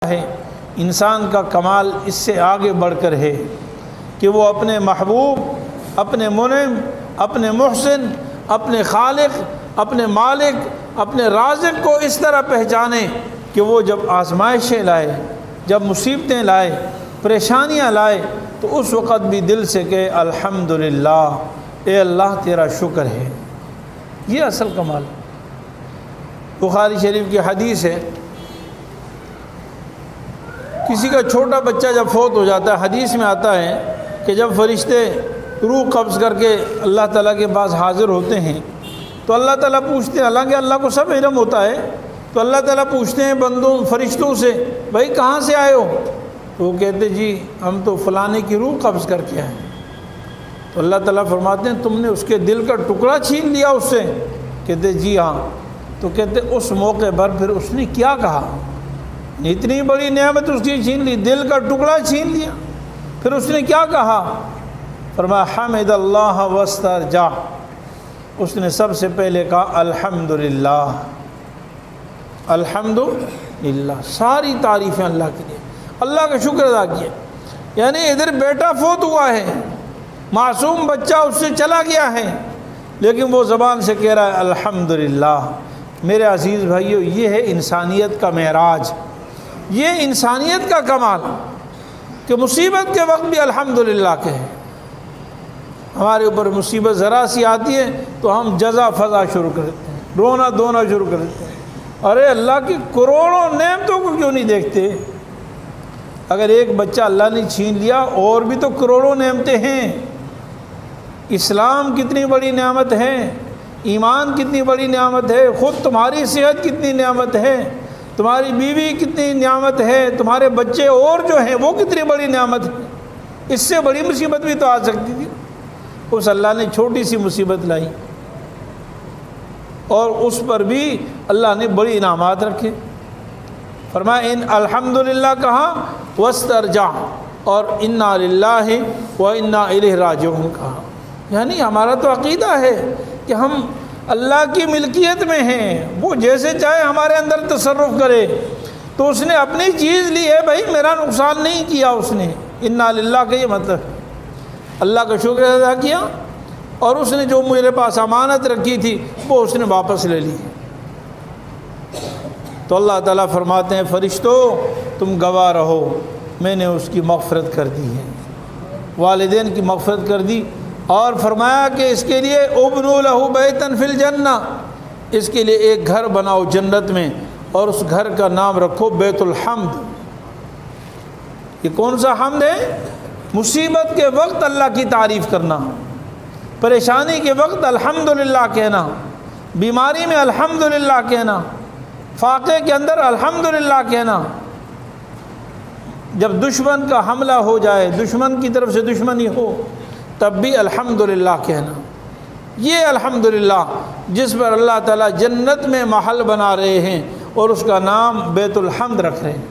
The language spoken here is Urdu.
ہے انسان کا کمال اس سے آگے بڑھ کر ہے کہ وہ اپنے محبوب، اپنے منعم، اپنے محسن، اپنے خالق، اپنے مالک، اپنے رازق کو اس طرح پہچانے کہ وہ جب آزمائشیں لائے، جب مصیبتیں لائے، پریشانیاں لائے، تو اس وقت بھی دل سے کہ الحمدللہ، اے اللہ تیرا شکر ہے۔ یہ اصل کمال۔ بخاری شریف کی حدیث ہے، کسی کا چھوٹا بچہ جب فوت ہو جاتا ہے، حدیث میں آتا ہے کہ جب فرشتے روح قبض کر کے اللہ تعالیٰ کے پاس حاضر ہوتے ہیں تو اللہ تعالیٰ پوچھتے ہیں، حالانکہ اللہ کو سب علم ہوتا ہے، تو اللہ تعالیٰ پوچھتے ہیں بندوں فرشتوں سے، بھائی کہاں سے آئے ہو؟ تو وہ کہتے جی ہم تو فلانے کی روح قبض کر کے آئے۔ تو اللہ تعالیٰ فرماتے ہیں تم نے اس کے دل کا ٹکڑا چھین لیا اس سے؟ کہتے جی ہاں۔ تو کہتے اس موقع پر پھر اس نے کیا کہا؟ اتنی بڑی نعمت اس کی چھین لی، دل کا ٹکڑا چھین لیا، پھر اس نے کیا کہا؟ فرمایا حمد اللہ واسترجع، اس نے سب سے پہلے کہا الحمدللہ، الحمدللہ، ساری تعریفیں اللہ کے لیے، اللہ کا شکر ادا کیا۔ یعنی ادھر بیٹا فوت ہوا ہے، معصوم بچہ اس سے چلا گیا ہے، لیکن وہ زبان سے کہہ رہا ہے الحمدللہ۔ میرے عزیز بھائیو، یہ ہے انسانیت کا معراج، یہ انسانیت کا کمال کہ مصیبت کے وقت بھی الحمدللہ کہیں۔ ہمارے اوپر مصیبت ذرا سی آتی ہے تو ہم جزا فضا شروع کر دیتے ہیں، رونا دھونا شروع کر دیتے ہیں، ارے اللہ کی کروڑوں نعمتوں کو کیوں نہیں دیکھتے؟ اگر ایک بچہ اللہ نے چھین لیا، اور بھی تو کروڑوں نعمتیں ہیں۔ اسلام کتنی بڑی نعمت ہے، ایمان کتنی بڑی نعمت ہے، خود تمہاری صحت کتنی نعمت ہے، تمہاری بیوی کتنی نعمت ہے، تمہارے بچے اور جو ہیں وہ کتنی بڑی نعمت ہے۔ اس سے بڑی مصیبت بھی تو آ سکتی تھی، اس اللہ نے چھوٹی سی مصیبت لائی، اور اس پر بھی اللہ نے بڑی انعامات رکھے۔ فرمایا ان الحمدللہ کہا، واسترجع، اور انا للہ و انا الیہ راجعون کہا۔ یعنی ہمارا تو عقیدہ ہے کہ ہم اللہ کی ملکیت میں ہیں، وہ جیسے چاہے ہمارے اندر تصرف کرے، تو اس نے اپنی چیز لی ہے، بھائی میرا نقصان نہیں کیا اس نے۔ انا للہ کا یہ مطلب اللہ کا شکر ادا کیا، اور اس نے جو میرے پاس امانت رکھی تھی وہ اس نے واپس لے لی۔ تو اللہ تعالیٰ فرماتے ہیں فرشتوں تم گواہ رہو، میں نے اس کی مغفرت کر دی ہے، والدین کی مغفرت کر دی، اور فرمایا کہ اس کے لیے ابنوا لہ بیتا فی الجنہ، اس کے لیے ایک گھر بناؤ جنت میں، اور اس گھر کا نام رکھو بیت الحمد۔ یہ کون سا حمد ہے؟ مصیبت کے وقت اللہ کی تعریف کرنا، پریشانی کے وقت الحمدللہ کہنا، بیماری میں الحمدللہ کہنا، فاقے کے اندر الحمدللہ کہنا، جب دشمن کا حملہ ہو جائے، دشمن کی طرف سے دشمنی ہو، تب بھی الحمدللہ کہنا۔ یہ الحمدللہ جس پر اللہ تعالیٰ جنت میں محل بنا رہے ہیں، اور اس کا نام بیت الحمد رکھ رہے ہیں۔